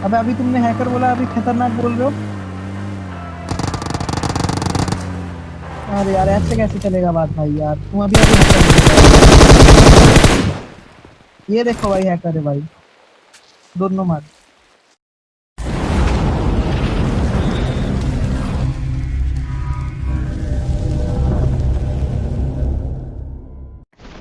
अबे अभी तुमने हैकर बोला, अभी खतरनाक बोल रहे हो। अरे यार ऐसे कैसे चलेगा बात भाई, यार तुम अभी अभी हैकर बोल रहे हो। ये देखो भाई, हैकर है भाई, दोनों मार।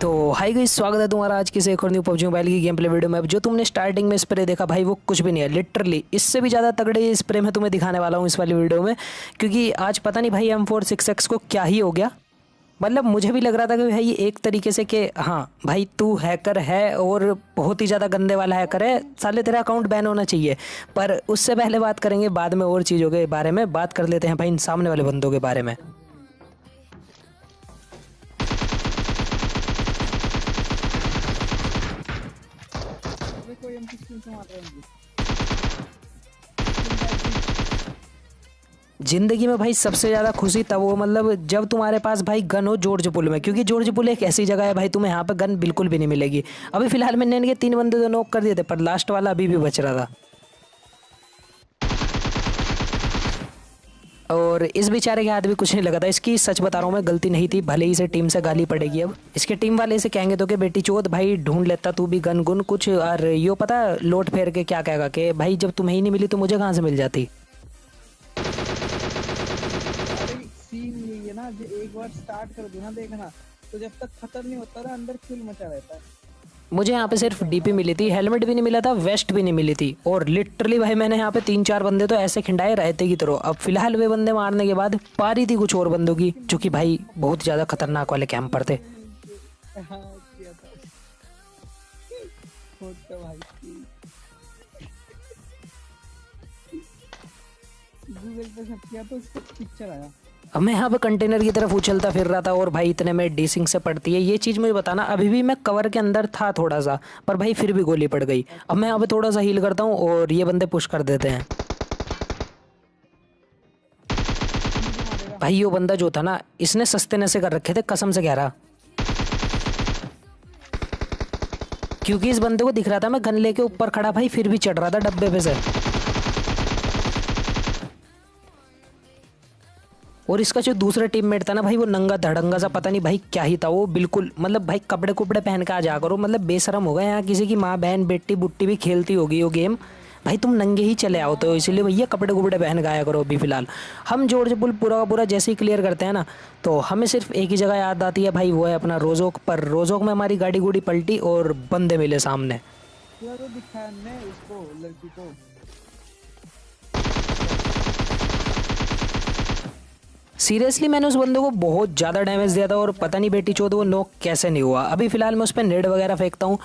तो हाय गाइस, स्वागत है तुम्हारा आज की से एक और न्यू पबजी मोबाइल की गेम प्ले वीडियो में। अब जो तुमने स्टार्टिंग में स्प्रे देखा भाई, वो कुछ भी नहीं है। लिटरली इससे भी ज़्यादा तगड़े स्प्रे मैं तुम्हें दिखाने वाला हूँ इस वाली वीडियो में। क्योंकि आज पता नहीं भाई M416X को क्या ही हो गया। मतलब मुझे भी लग रहा था कि भाई एक तरीके से कि हाँ भाई तू हैकर है और बहुत ही ज़्यादा गंदे वाला हैकर है, साले तेरा अकाउंट बैन होना चाहिए। पर उससे पहले बात करेंगे बाद में और चीज़ों के बारे में। बात कर लेते हैं भाई इन सामने वाले बंदों के बारे में। देखो M16 से मार रहे हैं। जिंदगी में भाई सबसे ज़्यादा खुशी तब वो मतलब जब तुम्हारे पास भाई गन हो जॉर्ज पुल में। क्योंकि जॉर्ज पुल एक ऐसी जगह है भाई, तुम्हें यहाँ पे गन बिल्कुल भी नहीं मिलेगी। अभी फिलहाल मैंने इनके 3 बंदे तो नॉक कर दिए थे, पर लास्ट वाला अभी भी बच रहा था। और इस बेचारे के हाथ भी कुछ नहीं लगा था। इसकी सच बता रहा हूँ मैं, गलती नहीं थी। भले ही इसे टीम से गाली पड़ेगी। अब इसके टीम वाले इसे कहेंगे तो कि बेटी चोद भाई ढूंढ लेता तू भी गन गुन कुछ। और यो पता लोट फेर के क्या कहेगा कि भाई जब तुम्हें ही नहीं मिली तो मुझे कहाँ से मिल जाती। अरे सीन यही है ना, जो एक बार स्टार्ट कर दो ना देखना, तो जब तक खत्म नहीं होता ना, अंदर फुल मचा रहता है। मुझे यहाँ पे सिर्फ डीपी मिली थी, हेलमेट भी नहीं मिला था, वेस्ट भी नहीं मिली थी। और लिटरली भाई मैंने यहाँ पे 3-4 बंदे तो ऐसे खिंडाए रहते की तरह। अब फिलहाल वे बंदे मारने के बाद पारी थी कुछ और बंदों की, जो कि भाई बहुत ज़्यादा खतरनाक वाले कैंप पर थे। हाँ किया था। होता भाई गूगल पे सर्च किया तो उसका पिक्चर आया। अब मैं यहाँ पे कंटेनर की तरफ उछलता फिर रहा था और भाई इतने में डीसिंग से पड़ती है। ये चीज़ मुझे बताना, अभी भी मैं कवर के अंदर था थोड़ा सा, पर भाई फिर भी गोली पड़ गई। अब मैं यहाँ पे थोड़ा सा हील करता हूँ और ये बंदे पुश कर देते हैं। भाई यो बंदा जो था ना, इसने सस्ते नशे कर रखे थे, कसम से कह रहा। क्योंकि इस बंदे को दिख रहा था मैं गन लेके ऊपर खड़ा, भाई फिर भी चढ़ रहा था डब्बे पे से। और इसका जो दूसरा टीममेट था ना भाई, वो नंगा धड़ंगा सा, पता नहीं भाई क्या ही था वो। बिल्कुल मतलब भाई कपड़े कुपड़े पहन के आ जा करो, मतलब बेशरम हो गए। यहाँ किसी की माँ बहन बेटी बुट्टी भी खेलती होगी वो गेम, भाई तुम नंगे ही चले आओ। तो इसीलिए भैया कपड़े कुपड़े पहन के आया करो। अभी फिलहाल हम जॉर्ज पुल पूरा का पूरा जैसे ही क्लियर करते हैं ना, तो हमें सिर्फ एक ही जगह याद आती है भाई, वो है अपना रोजोक। पर रोजोक में हमारी गाड़ी गुड़ी पलटी और बंदे मिले सामने। पूरा तो दिखाया हमने उसको, लड़की को। सीरियसली मैंने उस बंदे को बहुत ज़्यादा डैमेज दिया था और पता नहीं बेटी चोद वो नॉक कैसे नहीं हुआ। अभी फ़िलहाल मैं उस पर नेड वगैरह फेंकता हूँ,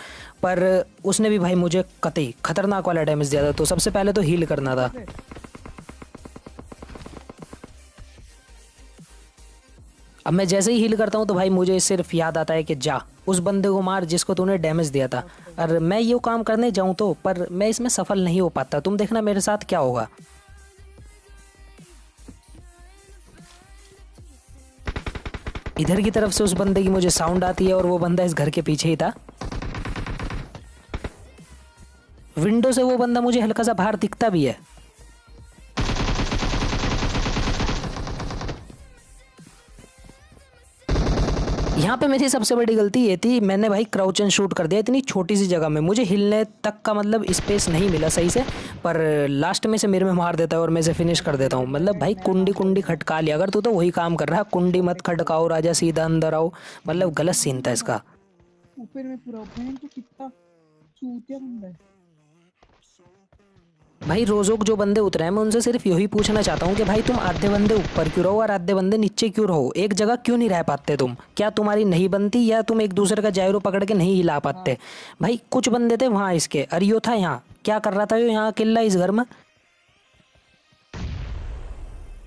पर उसने भी भाई मुझे कतई खतरनाक वाला डैमेज दिया था। तो सबसे पहले तो हील करना था। अब मैं जैसे ही हील करता हूँ तो भाई मुझे सिर्फ याद आता है कि जा उस बंदे को मार जिसको तूने डैमेज दिया था। और मैं ये काम करने जाऊँ तो, पर मैं इसमें सफल नहीं हो पाता। तुम देखना मेरे साथ क्या होगा। इधर की तरफ से उस बंदे की मुझे साउंड आती है और वो बंदा इस घर के पीछे ही था। विंडो से वो बंदा मुझे हल्का सा बाहर दिखता भी है। यहाँ पे मेरी सबसे बड़ी गलती ये थी, मैंने भाई क्राउच एंड शूट कर दिया इतनी छोटी सी जगह में। मुझे हिलने तक का मतलब स्पेस नहीं मिला सही से, पर लास्ट में से मेरे में मार देता है और मैं इसे फिनिश कर देता हूँ। मतलब भाई कुंडी कुंडी खटका लिया अगर तू तो वही काम कर रहा है। कुंडी मत खटकाओ राजा, सीधा अंदर आओ। मतलब गलत सीन था इसका। ऊपर में पूरा ओपन तो कितना चूतिया बंदा है। भाई रोजोक जो बंदे उतरे हैं, मैं उनसे सिर्फ यही पूछना चाहता हूँ कि भाई तुम आधे बंदे ऊपर क्यों रहो और आधे बंदे नीचे क्यों रहो? एक जगह क्यों नहीं रह पाते तुम? क्या तुम्हारी नहीं बनती, या तुम एक दूसरे का जायरो पकड़ के नहीं हिला पाते? भाई कुछ बंदे थे वहां इसके, अरियो था यहाँ, क्या कर रहा था यो यहाँ अकेला इस घर में?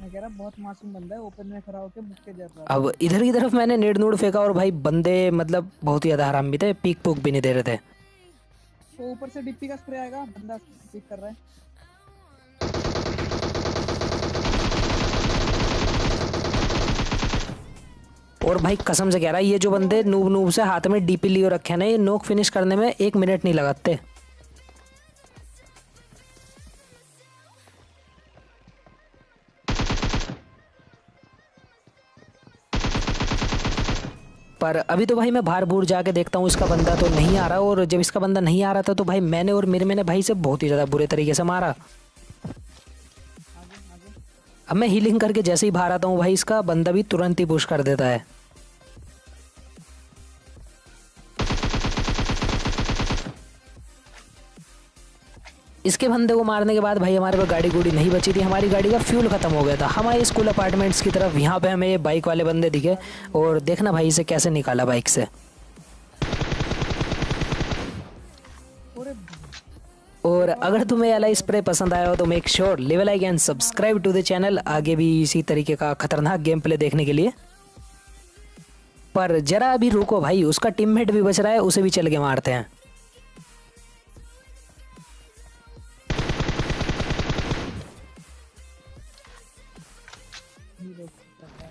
मैं कह रहा बहुत मासूम बंदा है, ओपन में खड़ा होकर मुक्के जर रहा था। अब इधर की तरफ मैंने नेड नूड फेंका और भाई बंदे मतलब बहुत ही ज्यादा हराम भी थे, पीक पुक भी नहीं दे रहे थे। तो ऊपर से डिप्पी का स्प्रे आएगा, बंदा पिक कर रहा है। और भाई कसम से कह रहा है, ये जो बंदे नूब नूब से हाथ में डीपी लिए रखे हैं ना, ये नोक फिनिश करने में 1 मिनट नहीं लगाते। पर अभी तो भाई मैं बाहर बूर जाके देखता हूँ, इसका बंदा तो नहीं आ रहा। और जब इसका बंदा नहीं आ रहा था तो भाई मैंने और मेरे मैंने भाई से बहुत ही ज़्यादा बुरे तरीके से मारा। अब मैं हीलिंग करके जैसे ही बाहर आता हूँ भाई, इसका बंदा भी तुरंत ही पुश कर देता है। इसके बंदे को मारने के बाद भाई हमारे पास गाड़ी गुड़ी नहीं बची थी, हमारी गाड़ी का फ्यूल खत्म हो गया था। हमारे स्कूल अपार्टमेंट्स की तरफ यहाँ पे हमें ये बाइक वाले बंदे दिखे और देखना भाई इसे कैसे निकाला बाइक से। और अगर तुम्हें एलाई स्प्रे पसंद आया हो तो make sure leave like and subscribe to the channel, आगे भी इसी तरीके का खतरनाक गेम प्ले देखने के लिए। पर जरा अभी रुको भाई, उसका टीममेट भी बच रहा है, उसे भी चल के मारते हैं।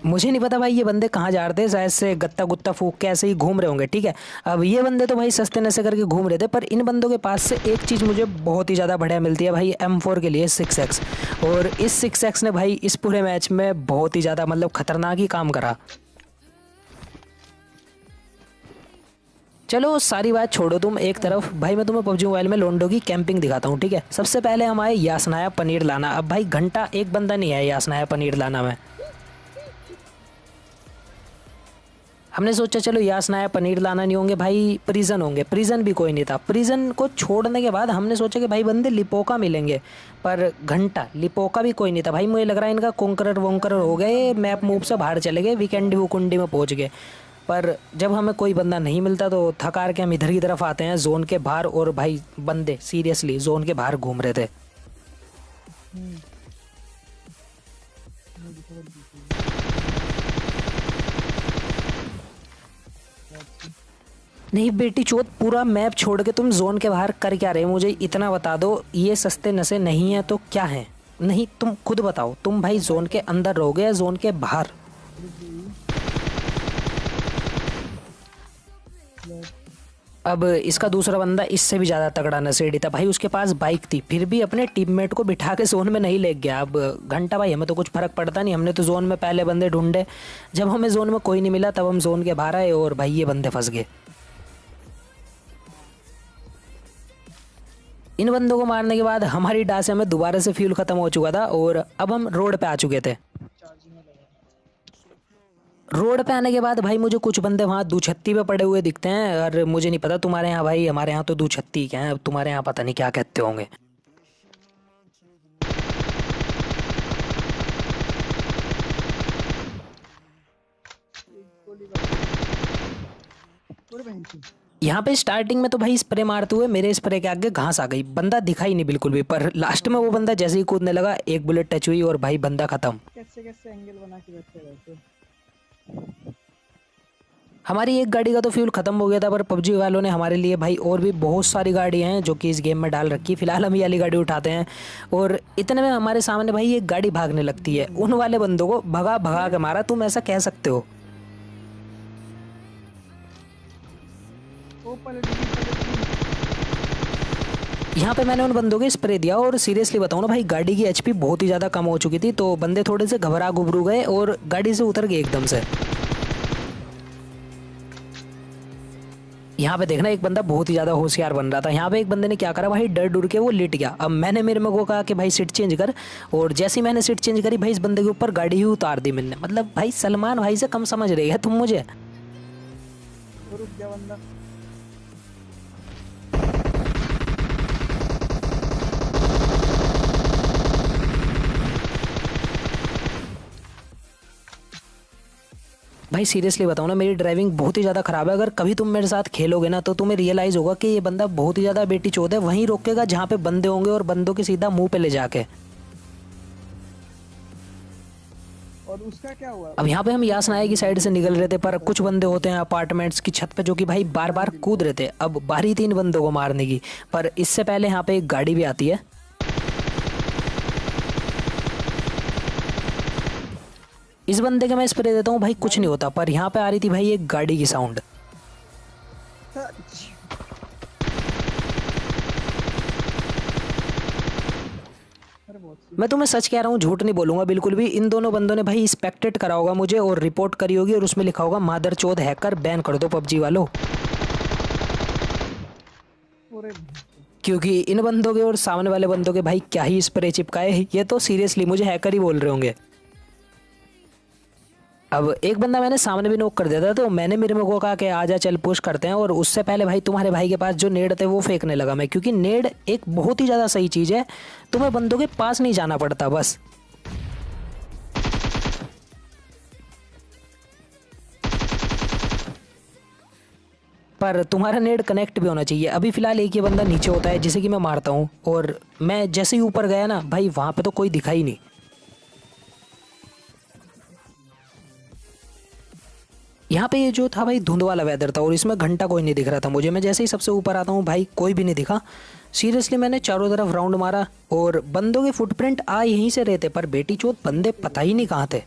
मुझे नहीं पता भाई ये बंदे कहाँ जा रहे थे, शायद से गत्ता गुत्ता फूक के ऐसे ही घूम रहे होंगे। ठीक है, अब ये बंदे तो भाई सस्ते नशे करके घूम रहे थे, पर इन बंदों के पास से एक चीज़ मुझे बहुत ही ज़्यादा बढ़िया मिलती है भाई, M4 के लिए 6x। और इस 6x ने भाई इस पूरे मैच में बहुत ही ज़्यादा मतलब खतरनाक ही काम करा। चलो सारी बात छोड़ो तुम एक तरफ, भाई मैं तुम्हें पबजी मोबाइल में लोंडो की कैंपिंग दिखाता हूँ। ठीक है, सबसे पहले हम आए यासनाया पनीर लाना। अब भाई घंटा एक बंदा नहीं है यासनाया पनीर लाना में। हमने सोचा चलो यासनाया पनीर लाना नहीं होंगे भाई, प्रिजन होंगे। प्रिजन भी कोई नहीं था। प्रिजन को छोड़ने के बाद हमने सोचा कि भाई बंदे लिपोका मिलेंगे, पर घंटा लिपोका भी कोई नहीं था भाई। मुझे लग रहा है इनका कोंकरर वोंकरर हो गए, मैप मूप से बाहर चले गए, वीकेंडी वुकुंडी में पहुंच गए। पर जब हमें कोई बंदा नहीं मिलता तो थकार के हम इधर की तरफ आते हैं जोन के बाहर। और भाई बंदे सीरियसली जोन के बाहर घूम रहे थे। नहीं बेटी चोत, पूरा मैप छोड़ के तुम जोन के बाहर कर क्या रहे हो? मुझे इतना बता दो, ये सस्ते नशे नहीं है तो क्या है? नहीं तुम खुद बताओ, तुम भाई जोन के अंदर रहोगे या जोन के बाहर? अब इसका दूसरा बंदा इससे भी ज़्यादा तगड़ा नशेड़ी था भाई, उसके पास बाइक थी फिर भी अपने टीममेट को बिठा के जोन में नहीं ले गया। अब घंटा भाई हमें तो कुछ फ़र्क पड़ता नहीं, हमने तो जोन में पहले बंदे ढूंढे। जब हमें जोन में कोई नहीं मिला तब हम जोन के बाहर आए और भाई ये बंदे फंस गए। इन बंदों को मारने के बाद हमारी डासे में दोबारा से फ्यूल ख़त्म हो चुका था और अब हम रोड पे आ चुके थे। रोड पे आने के बाद भाई मुझे कुछ बंदे वहाँ दूछत्ती पे पड़े हुए दिखते हैं। और मुझे नहीं पता तुम्हारे यहाँ भाई, हमारे यहाँ तो दूछत्ती क्या है, अब तुम्हारे यहाँ पता नहीं क्या कहते होंगे। यहाँ पे स्टार्टिंग में तो भाई स्प्रे मारते हुए मेरे स्प्रे के आगे घास आ गई, बंदा दिखा ही नहीं बिल्कुल भी। पर लास्ट में वो बंदा जैसे ही कूदने लगा, एक बुलेट टच हुई और भाई बंदा खत्म। कैसे कैसे एंगल बना के बैठे रहते। हमारी एक गाड़ी का तो फ्यूल खत्म हो गया था, पर पबजी वालों ने हमारे लिए भाई और भी बहुत सारी गाड़ियाँ हैं जो कि इस गेम में डाल रखी। फिलहाल हम ये वाली गाड़ी उठाते हैं और इतने में हमारे सामने भाई एक गाड़ी भागने लगती है। उन वाले बंदों को भगा भगा के मारा, तुम ऐसा कह सकते हो। यहाँ पे मैंने उन बंदों को स्प्रे दिया और सीरियसली बताऊँ ना भाई, गाड़ी की एचपी बहुत ही ज़्यादा कम हो चुकी थी, तो बंदे थोड़े से घबरा घुबरू गए और गाड़ी से उतर गए एकदम से। यहाँ पे देखना एक बंदा बहुत ही ज़्यादा होशियार बन रहा था। यहाँ पे एक बंदे ने क्या करा भाई, डर डर के वो लेट गया। अब मैंने मेरे में को कहा कि भाई सीट चेंज कर, और जैसे ही मैंने सीट चेंज करी भाई इस बंदे के ऊपर गाड़ी ही उतार दी मैंने। मतलब भाई सलमान भाई से कम समझ रही है तुम मुझे। रुक जा बंदा। भाई सीरियसली बताओ ना, मेरी ड्राइविंग बहुत ही ज़्यादा ख़राब है। अगर कभी तुम मेरे साथ खेलोगे ना तो तुम्हें रियलाइज़ होगा कि ये बंदा बहुत ही ज़्यादा बेटी चोद है। वहीं रोकेगा जहाँ पे बंदे होंगे और बंदों के सीधा मुंह पे ले जाके। और उसका क्या हुआ? अब यहाँ पे हम यासनाया की साइड से निकल रहे थे, पर कुछ बंदे होते हैं अपार्टमेंट्स की छत पे जो कि भाई बार बार कूद रहे थे। अब बारी 3 बंदों को मारने की, पर इससे पहले यहाँ पे एक गाड़ी भी आती है। इस बंदे के मैं स्प्रे देता हूँ भाई, कुछ नहीं होता। पर यहाँ पे आ रही थी भाई एक गाड़ी की साउंड। अरे बहुत मैं तुम्हें सच कह रहा हूँ, झूठ नहीं बोलूंगा बिल्कुल भी। इन दोनों बंदों ने भाई स्पेक्टेट करा होगा मुझे और रिपोर्ट करी होगी और उसमें लिखा होगा मादरचोद हैकर बैन कर दो पबजी वालों। पूरे क्योंकि इन बंदों के और सामने वाले बंदों के भाई क्या ही स्प्रे चिपकाए, ये तो सीरियसली मुझे हैकर ही बोल रहे होंगे। अब एक बंदा मैंने सामने भी नोक कर दिया था, तो मैंने मेरे को कहा कि आजा चल पुश करते हैं, और उससे पहले भाई तुम्हारे भाई के पास जो नेड थे वो फेंकने लगा मैं, क्योंकि नेड एक बहुत ही ज़्यादा सही चीज़ है, तुम्हें बंदों के पास नहीं जाना पड़ता बस। पर तुम्हारा नेड कनेक्ट भी होना चाहिए। अभी फिलहाल एक ही बंदा नीचे होता है जिसे कि मैं मारता हूँ, और मैं जैसे ही ऊपर गया ना भाई वहाँ पे तो कोई दिखा ही नहीं। यहाँ पे ये जो था भाई धुंध वाला वेदर था और इसमें घंटा कोई नहीं दिख रहा था मुझे। मैं जैसे ही सबसे ऊपर आता हूँ भाई कोई भी नहीं दिखा। सीरियसली मैंने चारों तरफ राउंड मारा और बंदों के फुटप्रिंट आ यहीं से रहे थे, पर बेटी चोद बंदे पता ही नहीं कहाँ थे।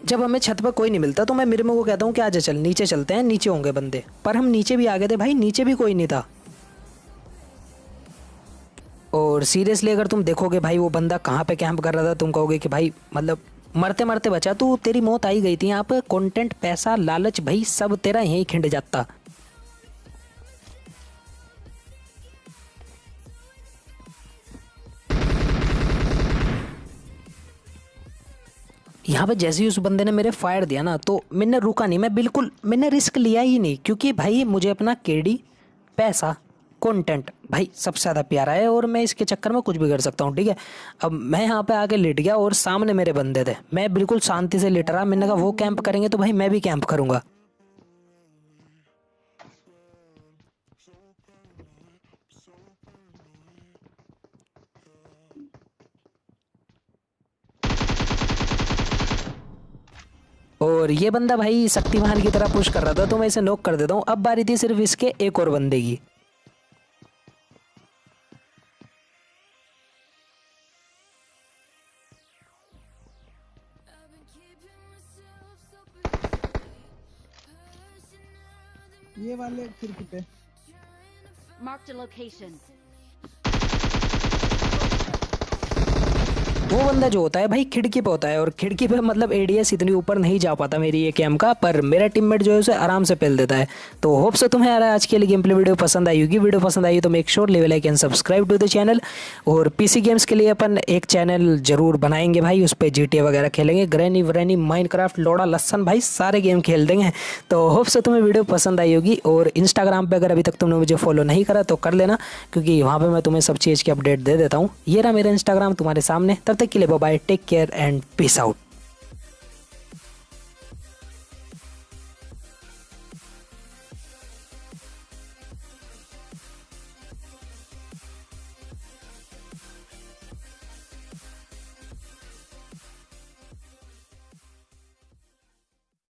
जब हमें छत पर कोई नहीं मिलता तो मैं मिरमो को कहता हूँ कि आजा चल नीचे चलते हैं, नीचे होंगे बंदे। पर हम नीचे भी आ गए थे भाई, नीचे भी कोई नहीं था। और सीरियसली अगर तुम देखोगे भाई वो बंदा कहाँ पे कैंप कर रहा था, तुम कहोगे कि भाई मतलब मरते मरते बचा तू, तेरी मौत आई गई थी। यहाँ पे कंटेंट, पैसा, लालच भाई सब तेरा यहीं खिंड जाता। यहाँ पे जैसे ही उस बंदे ने मेरे फायर दिया ना तो मैंने रुका नहीं, मैंने रिस्क लिया ही नहीं, क्योंकि भाई मुझे अपना केडी, पैसा, कंटेंट भाई सबसे ज़्यादा प्यारा है और मैं इसके चक्कर में कुछ भी कर सकता हूँ। ठीक है, अब मैं यहाँ पे आके लेट गया और सामने मेरे बंदे थे, मैं बिल्कुल शांति से लेट रहा। मैंने कहा वो कैंप करेंगे तो भाई मैं भी कैंप करूँगा। और ये बंदा भाई शक्तिमान की तरह पुश कर रहा था तो मैं इसे नॉक कर देता हूँ। अब बारी थी सिर्फ इसके एक और बंदे की। ये वाले खिड़की पे Marked a location. वो बंदा जो होता है भाई खिड़की पे होता है, और खिड़की पे मतलब एडीएस इतनी ऊपर नहीं जा पाता मेरी ये कैम का, पर मेरा टीममेट जो है उसे आराम से पेल देता है। तो होप से तुम्हें यार आज के लिए गेम प्ले वीडियो पसंद आई होगी। वीडियो पसंद आई तो make sure leave a like and subscribe to the channel. और पीसी गेम्स के लिए अपन एक चैनल जरूर बनाएंगे भाई, उस पर GTA वगैरह खेलेंगे, ग्रैनी व्रैनी, माइनक्राफ्ट, लोड़ा लस्सन भाई सारे गेम खेल देंगे। तो होप से तुम्हें वीडियो पसंद आई होगी। और इंस्टाग्राम पर अगर अभी तक तुमने मुझे फॉलो नहीं करा तो कर लेना, क्योंकि वहाँ पर मैं तुम्हें सब चीज़ की अपडेट दे देता हूँ। ये रहा मेरा इंस्टाग्राम तुम्हारे सामने। तब तक के लिए bye, take care and peace out.